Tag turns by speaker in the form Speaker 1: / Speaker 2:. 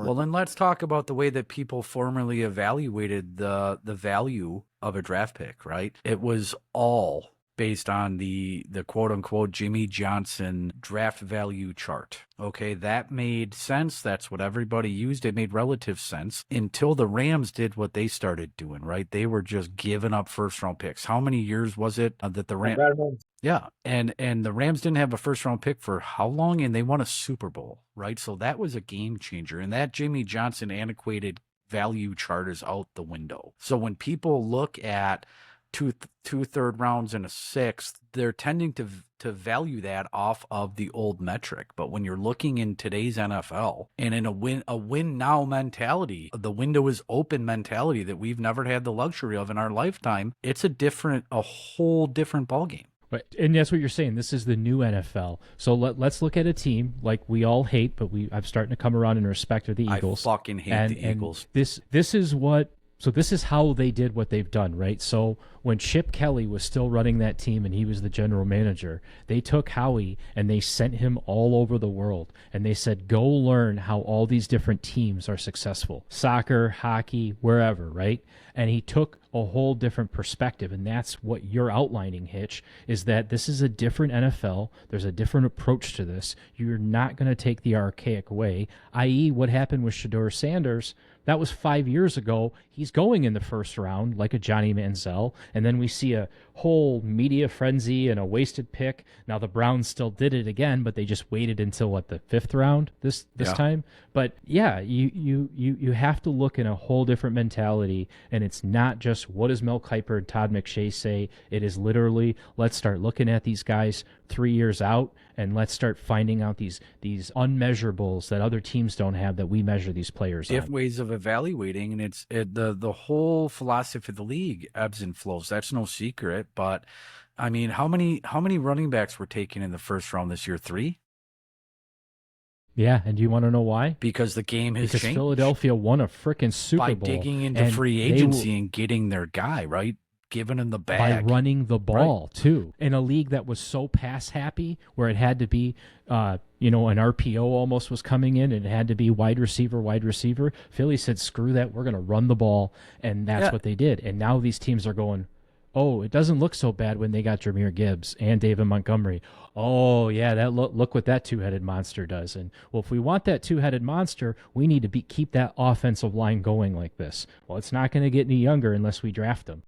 Speaker 1: Well, then let's talk about the way that people formerly evaluated the value of a draft pick, right? It was all based on the quote unquote Jimmy Johnson draft value chart. Okay, that made sense. That's what everybody used. It made relative sense until the Rams did what they started doing, right? They were just giving up first round picks. How many years was it that the Rams? Yeah, and the Rams didn't have a first round pick for how long, and they won a Super Bowl, right? So that was a game changer, and that Jimmy Johnson antiquated value chart is out the window. So when people look at two third rounds and a sixth, they're tending to value that off of the old metric. But when you're looking in today's NFL and in a win now mentality, the window is open mentality that we've never had the luxury of in our lifetime, it's a whole different ballgame.
Speaker 2: Right. And that's what you're saying. This is the new NFL. So let's look at a team like we all hate, but I'm starting to come around in respect of the Eagles.
Speaker 1: I fucking hate the Eagles.
Speaker 2: This is how they did what they've done, right? So when Chip Kelly was still running that team and he was the general manager, they took Howie and they sent him all over the world. And they said, go learn how all these different teams are successful. Soccer, hockey, wherever, right? And he took a whole different perspective. And that's what you're outlining, Hitch, is that this is a different NFL. There's a different approach to this. You're not going to take the archaic way, i.e. what happened with Shedeur Sanders. That was 5 years ago. He's going in the first round like a Johnny Manziel. And then we see a whole media frenzy and a wasted pick. Now the Browns still did it again, but they just waited until the fifth round this time. But yeah, you have to look in a whole different mentality, and it's not just what does Mel Kiper and Todd McShay say. It is literally, let's start looking at these guys 3 years out, and let's start finding out these unmeasurables that other teams don't have that we measure these players on.
Speaker 1: Different ways of evaluating, and the whole philosophy of the league ebbs and flows. That's no secret. But I mean, how many running backs were taken in the first round this year? 3.
Speaker 2: Yeah, and do you want to know why?
Speaker 1: Because the game has changed.
Speaker 2: Philadelphia won a freaking Super Bowl
Speaker 1: by digging into free agency and getting their guy, right? Giving him the bag.
Speaker 2: By running the ball, too. In a league that was so pass-happy, where it had to be, an RPO almost was coming in, and it had to be wide receiver. Philly said, screw that, we're going to run the ball, and that's what they did. And now these teams are going, oh, it doesn't look so bad when they got Jahmyr Gibbs and David Montgomery. Oh, yeah, that look what that two-headed monster does. And, well, if we want that two-headed monster, we need to keep that offensive line going like this. Well, it's not going to get any younger unless we draft them.